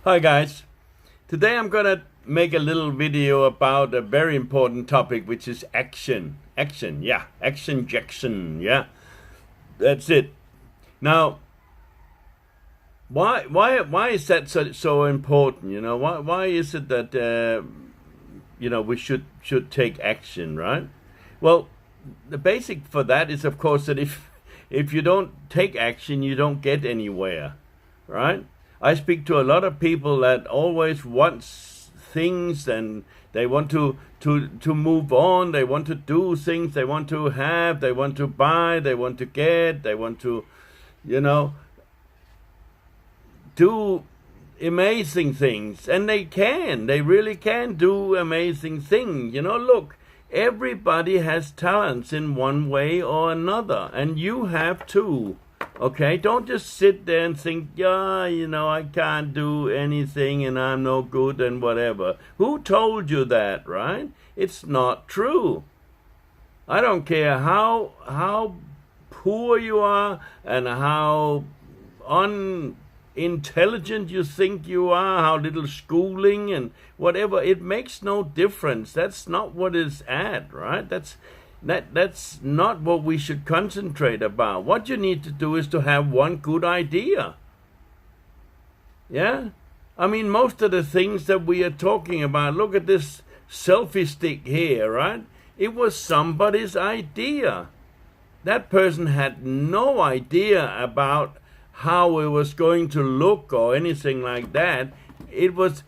Hi guys, today I'm gonna make a little video about a very important topic, which is action. Action Jackson, yeah, that's it. Now, why is that so important? Why is it that we should take action, right? Well, the basic for that is, of course, that if you don't take action, you don't get anywhere, right? I speak to a lot of people that always want things, and they want to move on. They want to do things. They want to have. They want to buy. They want to get. They want to, you know, do amazing things, and they can. They really can do amazing things. Look, everybody has talents in one way or another, and you have too. Okay, don't just sit there and think, yeah, I can't do anything and I'm no good and whatever. Who told you that, right? It's not true. I don't care how poor you are and how unintelligent you think you are, how little schooling and whatever. It makes no difference. That's not what it's at, right? That's not what we should concentrate about. What you need to do is to have one good idea. Yeah? I mean, most of the things that we are talking about, look at this selfie stick here, right? It was somebody's idea. That person had no idea about how it was going to look or anything like that. It was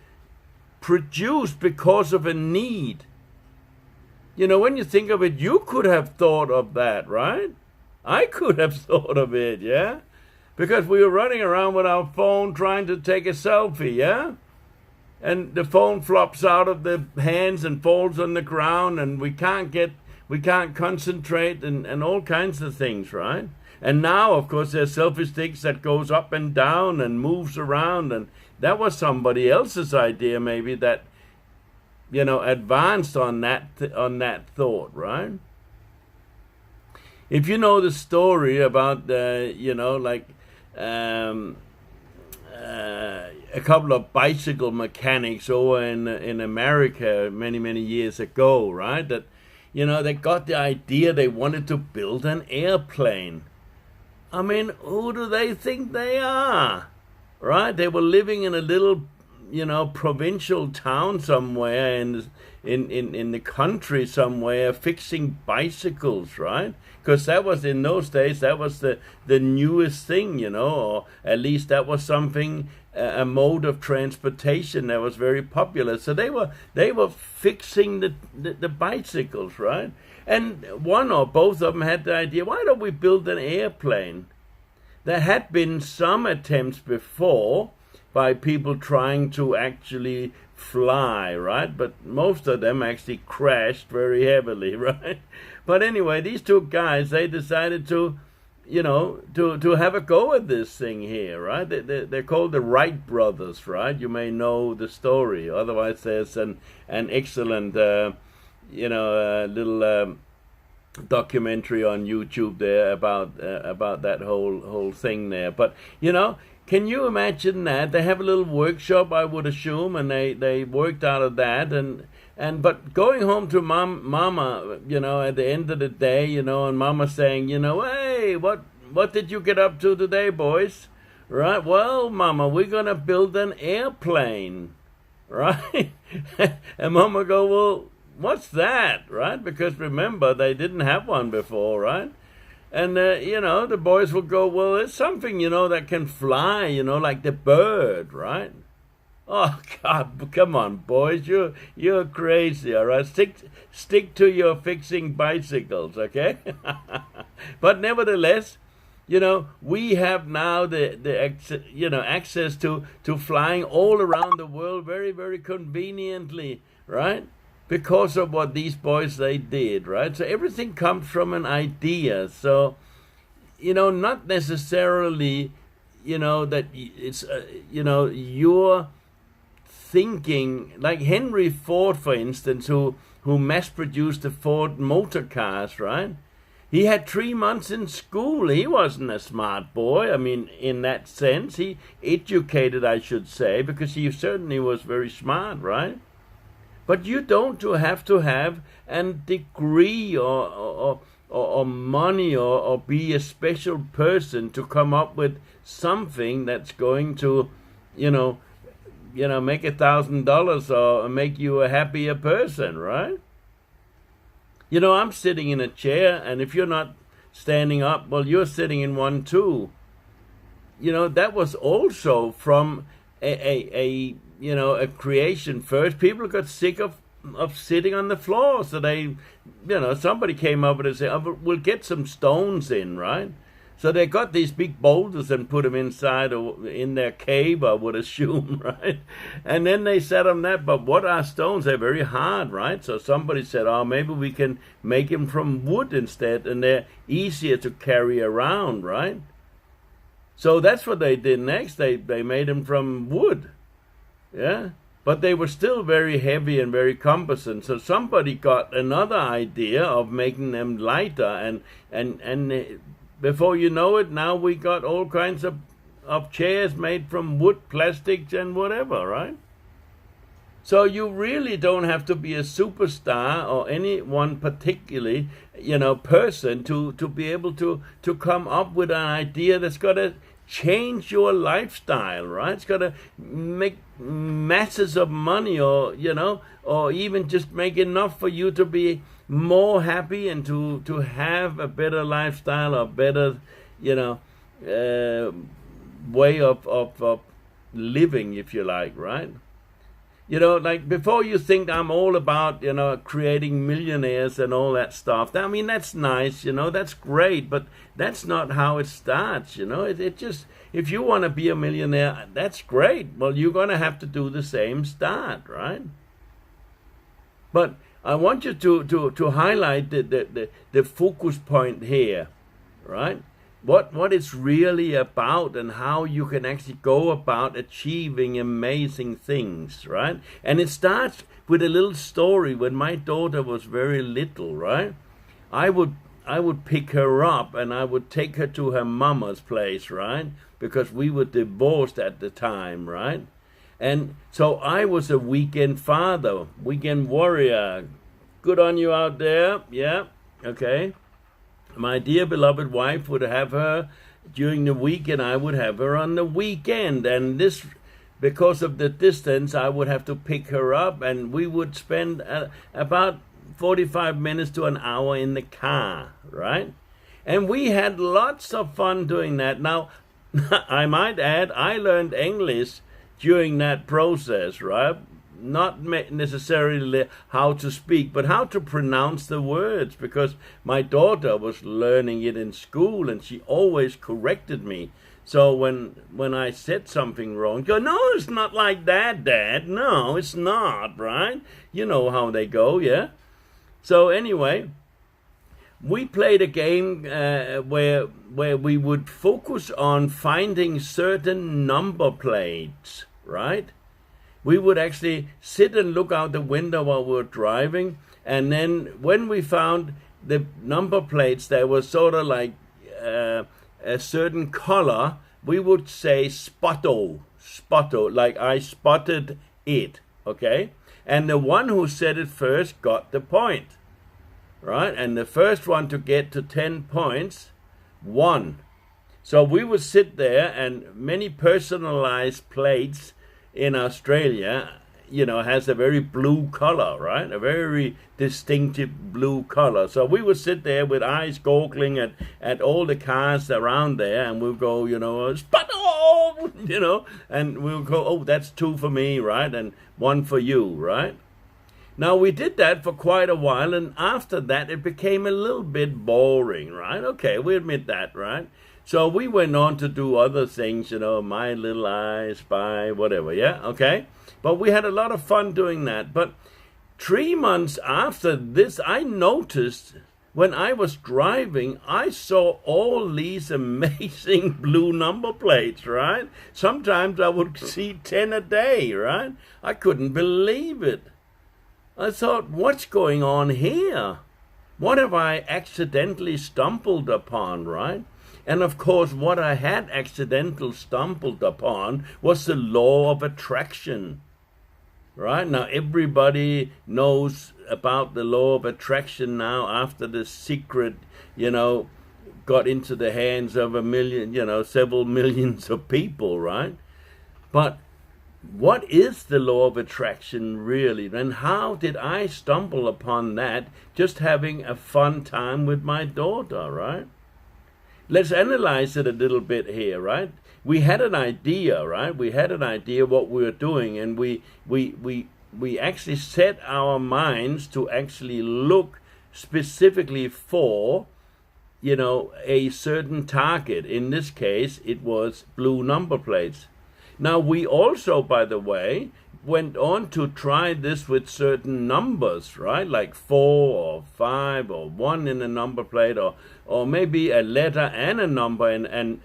produced because of a need. When you think of it, you could have thought of that, right? I could have thought of it, yeah? Because we were running around with our phone trying to take a selfie, yeah? And the phone flops out of the hands and falls on the ground, and we can't concentrate and all kinds of things, right? And now, of course, there's selfie sticks that goes up and down and moves around, and that was somebody else's idea maybe that advanced on that thought, right? If you know the story about a couple of bicycle mechanics over in America many years ago, right? That they got the idea they wanted to build an airplane. I mean, who do they think they are, right? They were living in a little provincial town somewhere in the country somewhere, fixing bicycles, right? Because that was, in those days, that was the newest thing, or at least that was something, a mode of transportation that was very popular. So they were fixing the bicycles, right? And one or both of them had the idea, why don't we build an airplane? There had been some attempts before by people trying to actually fly, right? But most of them actually crashed very heavily, right? But anyway, these two guys, they decided to have a go at this thing here, right? They're called the Wright Brothers, right? You may know the story. Otherwise, there's an excellent, little documentary on YouTube there about that whole thing there. But can you imagine that? They have a little workshop, I would assume, and they worked out of that, but going home to mama, at the end of the day, and mama saying, hey, what did you get up to today, boys? Right? Well, mama, we're gonna build an airplane, right? And mama go, well, what's that, right? Because remember, they didn't have one before, right? And, the boys will go, well, it's something, that can fly, like the bird, right? Oh, God, come on, boys. You're crazy, all right? Stick to your fixing bicycles, okay? But nevertheless, we have now the access to flying all around the world very, very conveniently, right? Because of what these boys, they did, right? So everything comes from an idea. So, not necessarily, that it's, your thinking, like Henry Ford, for instance, who mass-produced the Ford motor cars, right? He had 3 months in school. He wasn't a smart boy. I mean, in that sense, he educated, I should say, because he certainly was very smart, right? But you don't have to have a degree or money or be a special person to come up with something that's going to, make $1,000 or make you a happier person, right? I'm sitting in a chair, and if you're not standing up, well, you're sitting in one too. That was also from a creation first. People got sick of sitting on the floor, so they, somebody came up and said, oh, we'll get some stones in, right? So they got these big boulders and put them inside or in their cave, I would assume, right? And then they sat on that. But what are stones? They're very hard, right? So somebody said, oh, maybe we can make them from wood instead, and they're easier to carry around, right? So that's what they did next. They made them from wood, yeah? But they were still very heavy and very cumbersome. So somebody got another idea of making them lighter, and before you know it, now we got all kinds of chairs made from wood, plastics, and whatever, right? So you really don't have to be a superstar or any one particularly, person to be able to come up with an idea that's got to change your lifestyle, right? It's got to make masses of money, or even just make enough for you to be more happy and to have a better lifestyle, or better, way of living, if you like, right? Like before you think I'm all about, creating millionaires and all that stuff. I mean, that's nice, that's great, but that's not how it starts, It just, if you want to be a millionaire, that's great. Well, you're going to have to do the same start, right? But I want you to highlight the focus point here, right? What it's really about, and how you can actually go about achieving amazing things, right? And it starts with a little story. When my daughter was very little, right, I would pick her up and I would take her to her mama's place, right? Because we were divorced at the time, right? And so I was a weekend father, weekend warrior. Good on you out there. Yeah, okay. My dear beloved wife would have her during the week, and I would have her on the weekend. And this, because of the distance, I would have to pick her up, and we would spend about 45 minutes to an hour in the car, right? And we had lots of fun doing that. Now, I might add, I learned English during that process, right? Not necessarily how to speak, but how to pronounce the words, because my daughter was learning it in school, and she always corrected me. So when I said something wrong, go, no, it's not like that, Dad. No, it's not, right? You know how they go, yeah? So anyway, we played a game where we would focus on finding certain number plates, right? We would actually sit and look out the window while we were driving, and then when we found the number plates that were sort of like a certain color, we would say spotto, like I spotted it, okay? And the one who said it first got the point, right? And the first one to get to 10 points won. So we would sit there, and many personalized plates in Australia, has a very blue color, right? A very distinctive blue color. So we would sit there with eyes goggling at all the cars around there, and we'll go, spot, and we'll go, oh, that's 2 for me, right? And 1 for you, right? Now, we did that for quite a while, and after that, it became a little bit boring, right? Okay, we admit that, right? So we went on to do other things, My Little I Spy, whatever, yeah, okay? But we had a lot of fun doing that. But 3 months after this, I noticed when I was driving, I saw all these amazing blue number plates, right? Sometimes I would see 10 a day, right? I couldn't believe it. I thought, what's going on here? What have I accidentally stumbled upon, right? And of course, what I had accidentally stumbled upon was the law of attraction, right? Now, everybody knows about the law of attraction now after The Secret, got into the hands of several millions of people, right? But what is the law of attraction really? And how did I stumble upon that just having a fun time with my daughter, right? Let's analyze it a little bit here, right? We had an idea, right? We had an idea what we were doing, and we actually set our minds to actually look specifically for, a certain target. In this case, it was blue number plates. Now, we also, by the way, went on to try this with certain numbers, right? Like 4 or 5 or 1 in a number plate, or maybe a letter and a number, and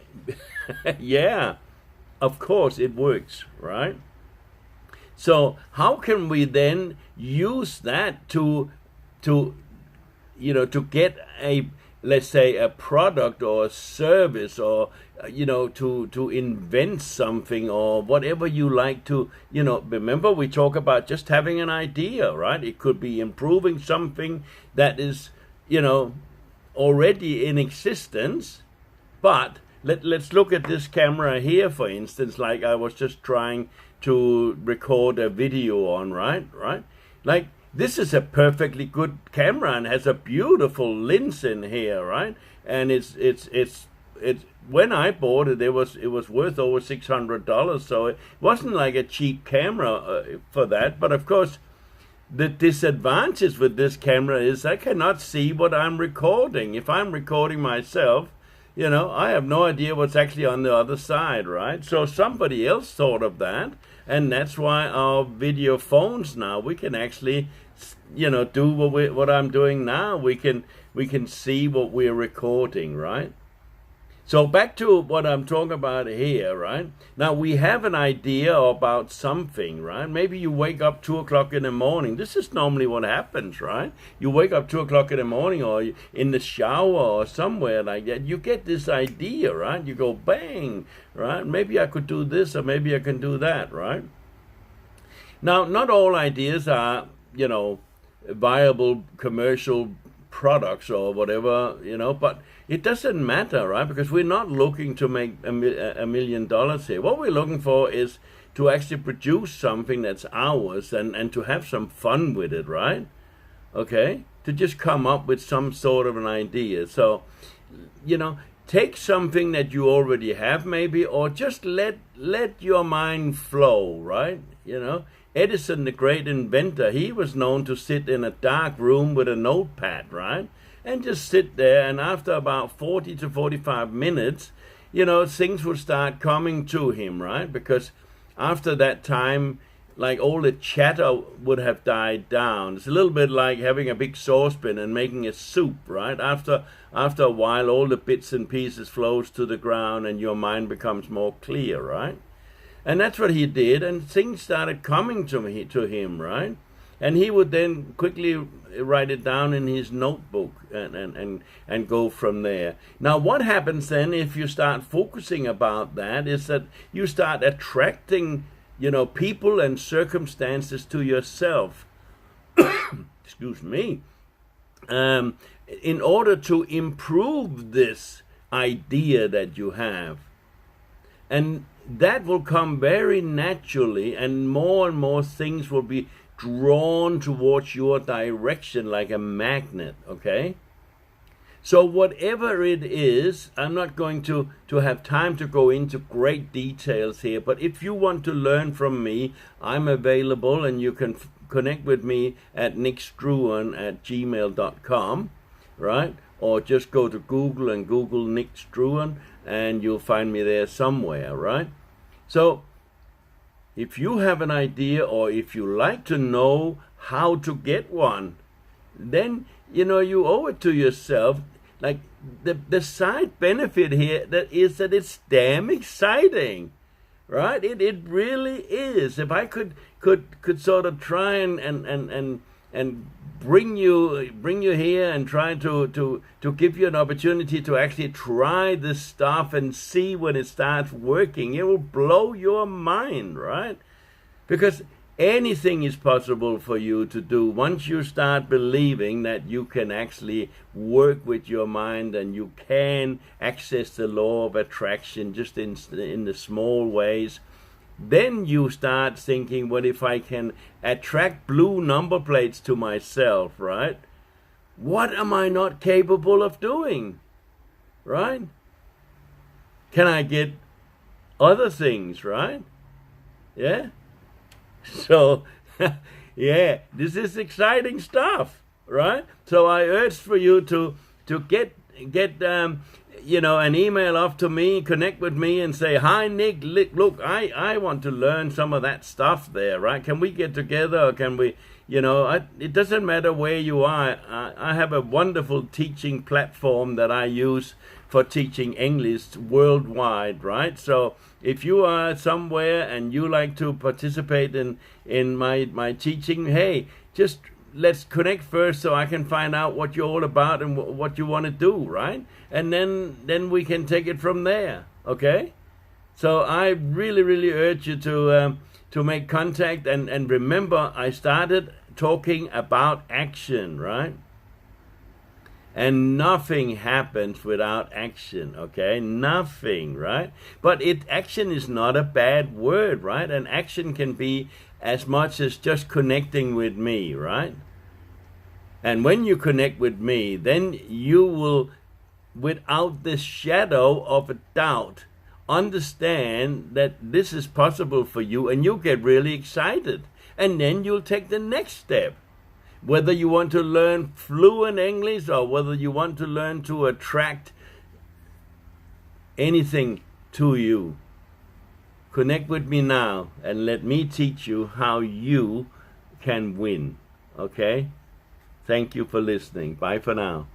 yeah, of course it works, right? So how can we then use that to get a, let's say, a product or a service, or to invent something, or whatever you like to, remember we talk about just having an idea, right? It could be improving something that is, already in existence. But let's look at this camera here, for instance, like I was just trying to record a video on, right? Like, this is a perfectly good camera and has a beautiful lens in here, right? And it's when I bought it, it was worth over $600, so it wasn't like a cheap camera for that. But of course, the disadvantage with this camera is I cannot see what I'm recording. If I'm recording myself, I have no idea what's actually on the other side, right? So somebody else thought of that, and that's why our video phones now, we can actually, do what I'm doing now. We can see what we're recording, right? So back to what I'm talking about here, right? Now, we have an idea about something, right? Maybe you wake up 2 o'clock in the morning. This is normally what happens, right? You wake up 2 o'clock in the morning, or in the shower or somewhere like that. You get this idea, right? You go, bang, right? Maybe I could do this, or maybe I can do that, right? Now, not all ideas are, viable commercial products or whatever, but it doesn't matter, right? Because we're not looking to make $1 million here. What we're looking for is to actually produce something that's ours, and to have some fun with it, right? Okay? To just come up with some sort of an idea. So, take something that you already have maybe, or just let your mind flow, right? Edison, the great inventor, he was known to sit in a dark room with a notepad, right? And just sit there, and after about 40 to 45 minutes, things would start coming to him, right? Because after that time, like, all the chatter would have died down. It's a little bit like having a big saucepan and making a soup, right? After a while, all the bits and pieces flows to the ground, and your mind becomes more clear, right? And that's what he did, and things started coming to him, right? And he would then quickly write it down in his notebook and go from there. Now, what happens then if you start focusing about that is that you start attracting, people and circumstances to yourself. Excuse me. In order to improve this idea that you have. And that will come very naturally, and more things will be drawn towards your direction like a magnet, okay? So whatever it is, I'm not going to have time to go into great details here, but if you want to learn from me, I'm available, and you can connect with me at nickstruan@gmail.com, right? Or just go to Google and Google Nick Struan, and you'll find me there somewhere, right? So if you have an idea, or if you like to know how to get one, then, you owe it to yourself. Like, the side benefit here is that it's damn exciting, right? It really is. If I could sort of try and and bring you here and try to give you an opportunity to actually try this stuff and see when it starts working. It will blow your mind, right? Because anything is possible for you to do once you start believing that you can actually work with your mind and you can access the law of attraction just in the small ways. Then you start thinking, well, if I can attract blue number plates to myself, right? What am I not capable of doing, right? Can I get other things, right? Yeah? So, yeah, this is exciting stuff, right? So I urge for you to get an email off to me, connect with me and say, hi, Nick, look, I want to learn some of that stuff there, right? Can we get together, or can we, it doesn't matter where you are. I have a wonderful teaching platform that I use for teaching English worldwide, right? So if you are somewhere and you like to participate in my teaching, hey, just let's connect first so I can find out what you're all about and what you want to do, right? And then we can take it from there, okay? So I really, really urge you to make contact, and remember, I started talking about action, right? And nothing happens without action, okay? Nothing, right? But action is not a bad word, right? And action can be as much as just connecting with me, right? And when you connect with me, then you will, without the shadow of a doubt, understand that this is possible for you, and you'll get really excited. And then you'll take the next step. Whether you want to learn fluent English or whether you want to learn to attract anything to you, connect with me now and let me teach you how you can win, okay? Thank you for listening. Bye for now.